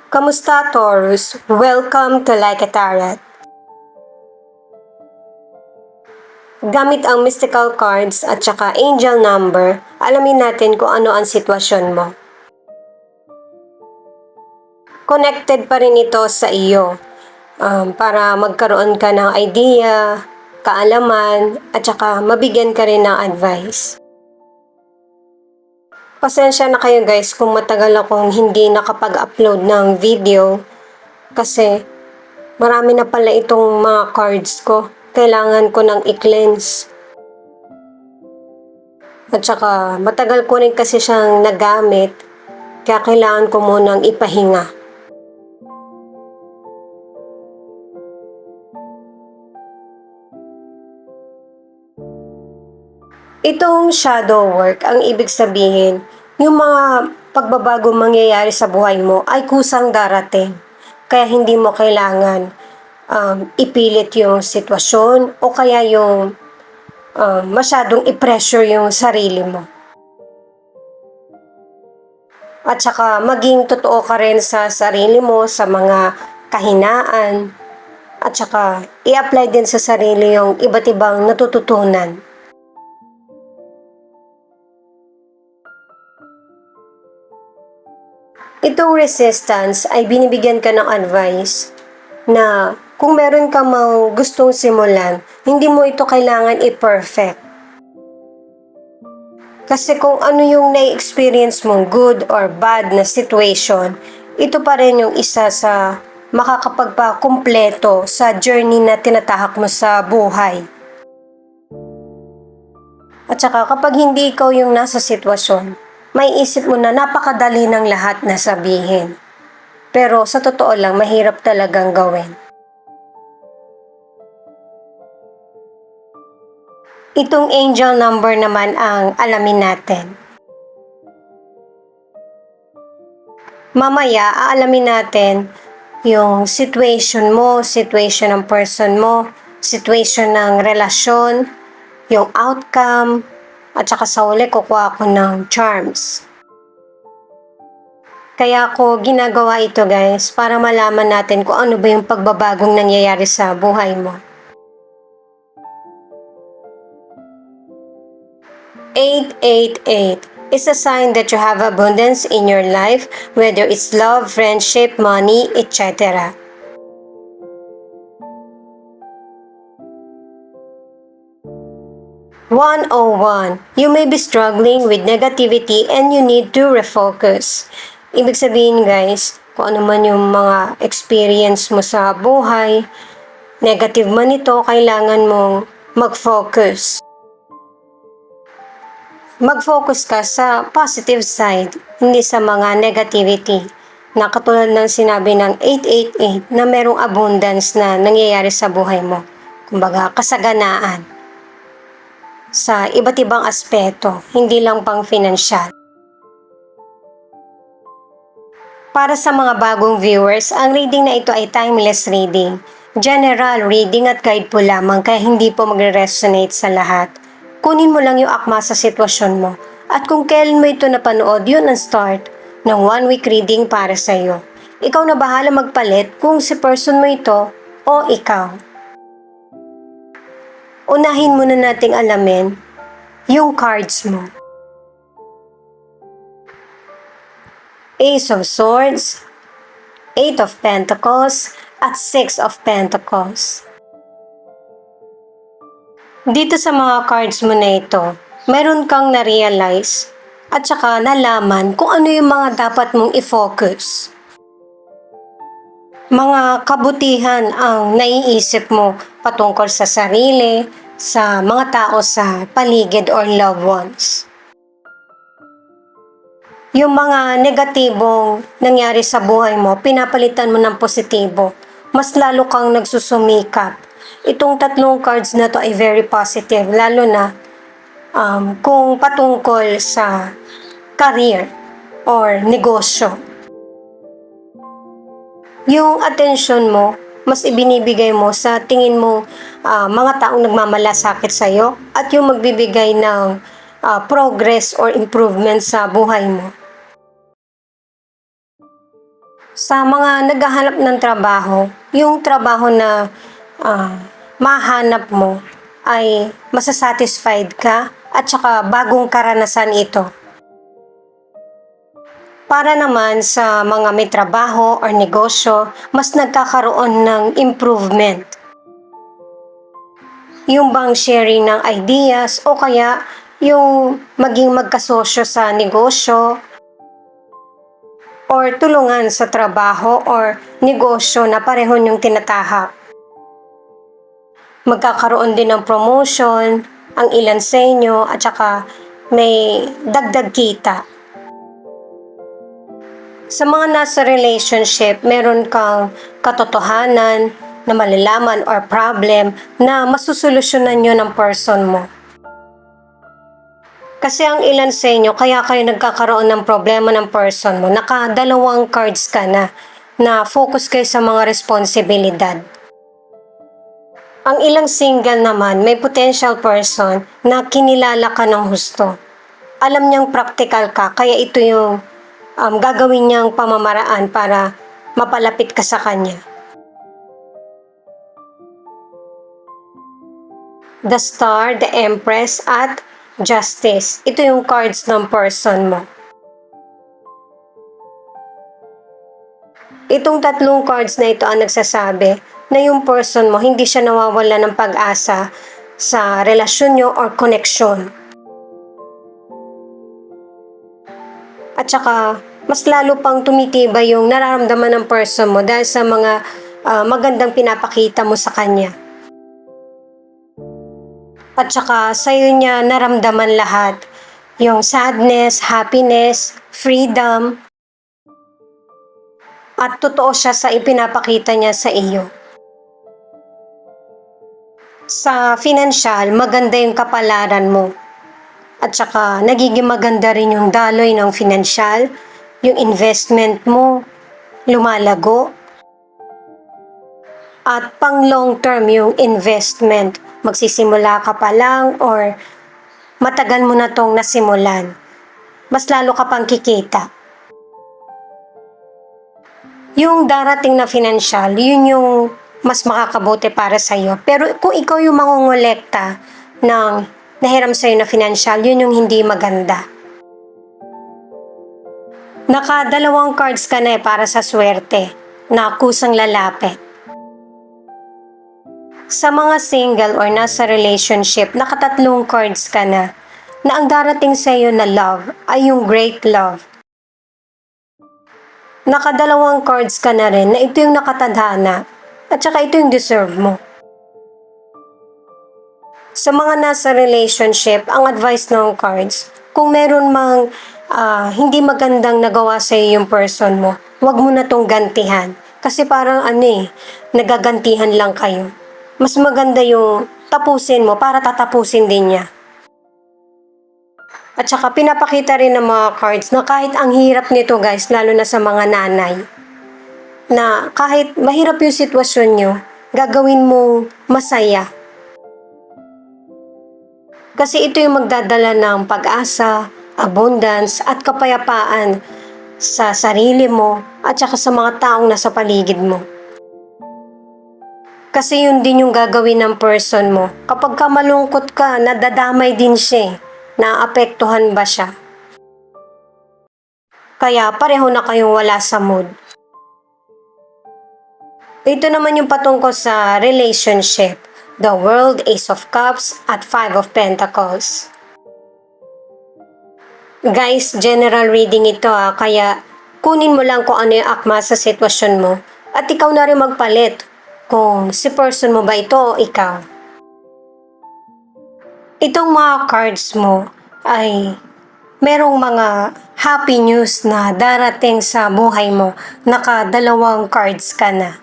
Kamusta, Taurus? Welcome to Like a Tarot. Gamit ang mystical cards at saka angel number, alamin natin kung ano ang sitwasyon mo. Connected pa rin ito sa iyo para magkaroon ka ng idea, kaalaman, at saka mabigyan ka rin ng advice. Pasensya na kayo guys kung matagal akong hindi nakapag-upload ng video kasi marami na pala itong mga cards ko. Kailangan ko ng i-cleanse. At saka matagal ko rin kasi siyang nagamit kaya kailangan ko munang ipahinga. Itong shadow work, ang ibig sabihin, yung mga pagbabago mangyayari sa buhay mo ay kusang darating. Kaya hindi mo kailangan ipilit yung sitwasyon o kaya yung masyadong i-pressure yung sarili mo. At saka maging totoo ka rin sa sarili mo, sa mga kahinaan. At saka i-apply din sa sarili yung iba't ibang natututunan. Itong resistance ay binibigyan ka ng advice na kung meron ka mang gustong simulan, hindi mo ito kailangan i-perfect. Kasi kung ano yung na-experience mong good or bad na situation, ito pa rin yung isa sa makakapagpakumpleto sa journey na tinatahak mo sa buhay. At saka kapag hindi ikaw yung nasa sitwasyon, may isip mo na napakadali ng lahat na sabihin. Pero sa totoo lang, mahirap talagang gawin. Itong angel number naman ang alamin natin. Mamaya, aalamin natin yung situation mo, situation ng person mo, situation ng relasyon, yung outcome, at saka sa uli kukuha ako ng charms. Kaya ako ginagawa ito guys para malaman natin kung ano ba yung pagbabagong nangyayari sa buhay mo. 888 is a sign that you have abundance in your life, whether it's love, friendship, money, etc. "101. You may be struggling with negativity and you need to refocus." Ibig sabihin guys, kung ano man yung mga experience mo sa buhay, negative man ito, kailangan mong mag-focus. Mag-focus ka sa positive side, hindi sa mga negativity. Na katulad ng sinabi ng 888 na merong abundance na nangyayari sa buhay mo. Kumbaga, kasaganaan sa iba't ibang aspeto, hindi lang pang financial. Para sa mga bagong viewers, ang reading na ito ay timeless reading. General reading at guide po lamang kaya hindi po magre-resonate sa lahat. Kunin mo lang yung akma sa sitwasyon mo. At kung kailan mo ito napanood, yun ang start ng 1 week reading para sa iyo. Ikaw na bahala magpalit kung si person mo ito o ikaw. Unahin muna nating alamin yung cards mo. Ace of Swords, 8 of Pentacles, at 6 of Pentacles. Dito sa mga cards mo na ito, meron kang na-realize at saka nalaman kung ano yung mga dapat mong i-focus. Mga kabutihan ang naiisip mo patungkol sa sarili, sa mga tao sa paligid or loved ones. Yung mga negatibong nangyari sa buhay mo, pinapalitan mo ng positibo. Mas lalo kang nagsusumikap. Itong tatlong cards na to ay very positive, lalo na kung patungkol sa career or negosyo. Yung attention mo, mas ibinibigay mo sa tingin mo mga taong nagmamalasakit sa'yo at yung magbibigay ng progress or improvement sa buhay mo. Sa mga naghahanap ng trabaho, yung trabaho na mahanap mo ay masasatisfied ka at saka bagong karanasan ito. Para naman sa mga may trabaho or negosyo, mas nagkakaroon ng improvement. Yung bang sharing ng ideas o kaya yung maging magkasosyo sa negosyo or tulungan sa trabaho or negosyo na pareho niyong tinatahak. Magkakaroon din ng promotion ang ilan sa inyo at saka may dagdag kita. Sa mga nasa relationship, meron kang katotohanan na malalaman or problem na masusolusyonan nyo ng person mo. Kasi ang ilan sa inyo, kaya kayo nagkakaroon ng problema ng person mo, nakadalawang cards ka na focus kayo sa mga responsibilidad. Ang ilang single naman, may potential person na kinilala ka ng husto. Alam niyang practical ka, kaya ito yung gagawin niyang pamamaraan para mapalapit ka sa kanya. The Star, the Empress, at Justice. Ito yung cards ng person mo. Itong tatlong cards na ito ang nagsasabi na yung person mo hindi siya nawawala ng pag-asa sa relasyon nyo or connection. At saka, mas lalo pang tumitibay yung nararamdaman ng person mo dahil sa mga magandang pinapakita mo sa kanya. At saka, sa'yo niya naramdaman lahat. Yung sadness, happiness, freedom. At totoo siya sa ipinapakita niya sa iyo. Sa financial, maganda yung kapalaran mo. At saka, nagiging maganda rin yung daloy ng financial, yung investment mo, lumalago. At pang long term yung investment, magsisimula ka pa lang or matagal mo na tong nasimulan. Mas lalo ka pang kikita. Yung darating na financial, yun yung mas makakabuti para sa'yo. Pero kung ikaw yung mangungulekta ng nahiram sa'yo na financial, yun yung hindi maganda. Nakadalawang cards ka na para sa swerte, na kusang lalapit. Sa mga single or nasa relationship, nakatatlong cards ka na ang darating sa'yo na love ay yung great love. Nakadalawang cards ka na rin na ito yung nakatadhana at saka ito yung deserve mo. Sa mga nasa relationship, ang advice ng cards, kung meron mang hindi magandang nagawa sa iyo yung person mo, wag mo na tong gantihan. Kasi parang nagagantihan lang kayo. Mas maganda yung tapusin mo para tatapusin din niya. At saka pinapakita rin ng mga cards na kahit ang hirap nito guys, lalo na sa mga nanay, na kahit mahirap yung sitwasyon nyo, gagawin mong masaya. Kasi ito yung magdadala ng pag-asa, abundance, at kapayapaan sa sarili mo at saka sa mga taong nasa paligid mo. Kasi yun din yung gagawin ng person mo. Kapag ka malungkot ka, nadadamay din siya. Naapektuhan ba siya? Kaya pareho na kayong wala sa mood. Ito naman yung patungkol sa relationship. The World, Ace of Cups, at Five of Pentacles. Guys, general reading ito kaya kunin mo lang kung ano yung akma sa sitwasyon mo at ikaw na rin magpalit kung si person mo ba ito o ikaw. Itong mga cards mo ay merong mga happy news na darating sa buhay mo. Nakadalawang cards ka na.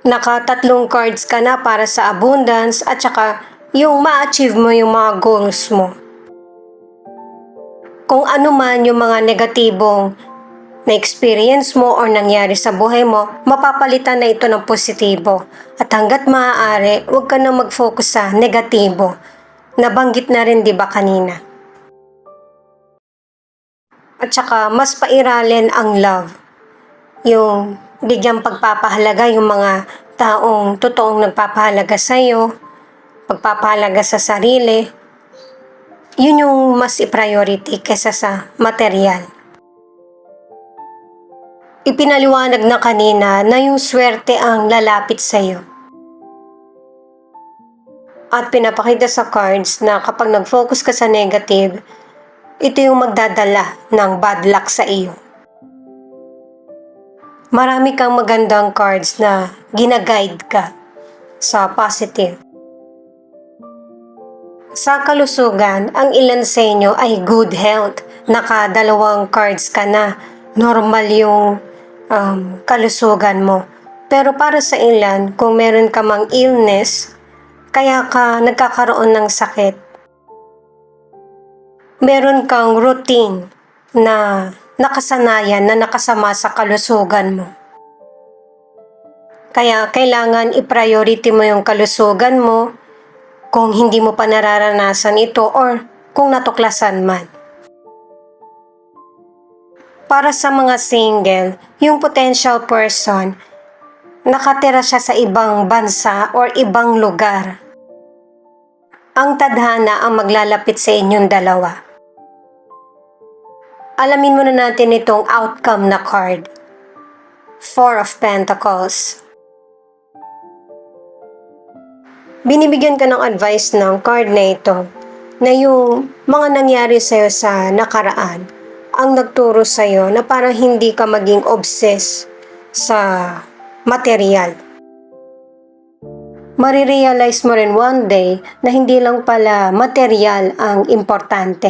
Nakatatlong cards ka na para sa abundance at saka yung ma-achieve mo yung mga goals mo. Kung ano man yung mga negatibong na experience mo or nangyari sa buhay mo, mapapalitan na ito ng positibo. At hanggat maaari, huwag ka na mag-focus sa negatibo. Nabanggit na rin 'di ba kanina? At saka mas pairalin ang love. yung bigyang pagpapahalaga yung mga taong totoong nagpapahalaga sa'yo, pagpapahalaga sa sarili, yun yung mas i-priority kesa sa material. Ipinaliwanag na kanina na yung swerte ang lalapit sa'yo. At pinapakita sa cards na kapag nag-focus ka sa negative, ito yung magdadala ng bad luck sa iyo. Marami kang magandang cards na ginaguide ka sa positive. Sa kalusugan, ang ilan sa inyo ay good health. Nakadalawang cards ka na. Normal yung kalusugan mo. Pero para sa ilan, kung meron ka mang illness, kaya ka nagkakaroon ng sakit, meron kang routine na nakasanayan na nakasama sa kalusugan mo. Kaya kailangan i-priority mo yung kalusugan mo kung hindi mo pa nararanasan ito or kung natuklasan man. Para sa mga single, yung potential person, nakatira siya sa ibang bansa or ibang lugar. Ang tadhana ang maglalapit sa inyong dalawa. Alamin muna natin itong outcome na card. Four of Pentacles. Binibigyan ka ng advice ng card na ito na yung mga nangyari sa'yo sa nakaraan ang nagturo sa'yo na parang hindi ka maging obsessed sa material. Marirealize mo rin one day na hindi lang pala material ang importante.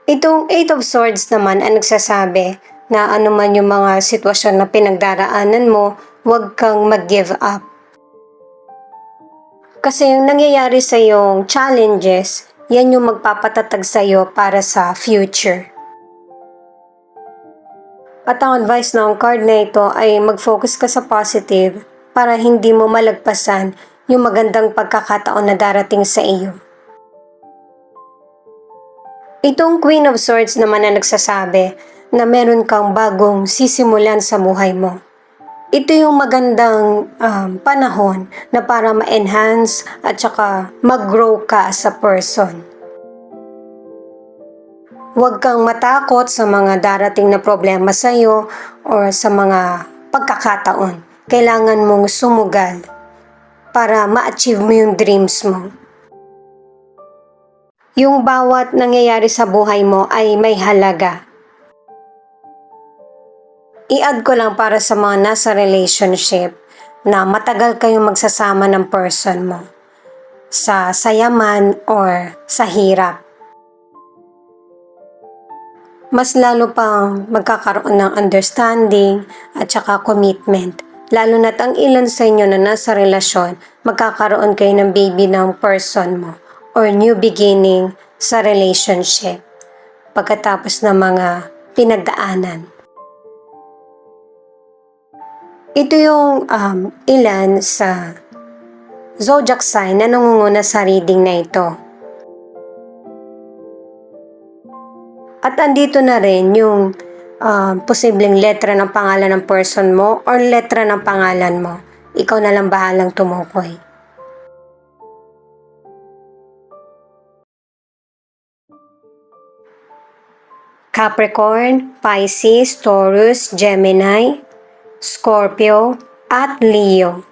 Itong Eight of Swords naman ang nagsasabi na anuman yung mga sitwasyon na pinagdaraanan mo, huwag kang mag-give up. Kasi yung nangyayari sa yung challenges, yan yung magpapatatag sa iyo para sa future. At ang advice ng card na ito ay mag-focus ka sa positive para hindi mo malagpasan yung magandang pagkakataon na darating sa iyo. Itong Queen of Swords naman na nagsasabi na meron kang bagong sisimulan sa buhay mo. Ito yung magandang panahon na para ma-enhance at saka mag-grow ka as a person. Huwag kang matakot sa mga darating na problema sa iyo or sa mga pagkakataon. Kailangan mong sumugal para ma-achieve mo yung dreams mo. Yung bawat nangyayari sa buhay mo ay may halaga. I-add ko lang para sa mga nasa relationship na matagal kayong magsasama ng person mo. Sa saya man or sa hirap. Mas lalo pang magkakaroon ng understanding at saka commitment. Lalo na't ang ilan sa inyo na nasa relasyon, magkakaroon kayo ng baby ng person mo or new beginning sa relationship pagkatapos ng mga pinagdaanan. Ito yung ilan sa zodiac sign na nangunguna sa reading na ito. At andito na rin yung posibleng letra ng pangalan ng person mo or letra ng pangalan mo. Ikaw na lang bahalang tumukoy. Capricorn, Pisces, Taurus, Gemini, Scorpio, at Leo.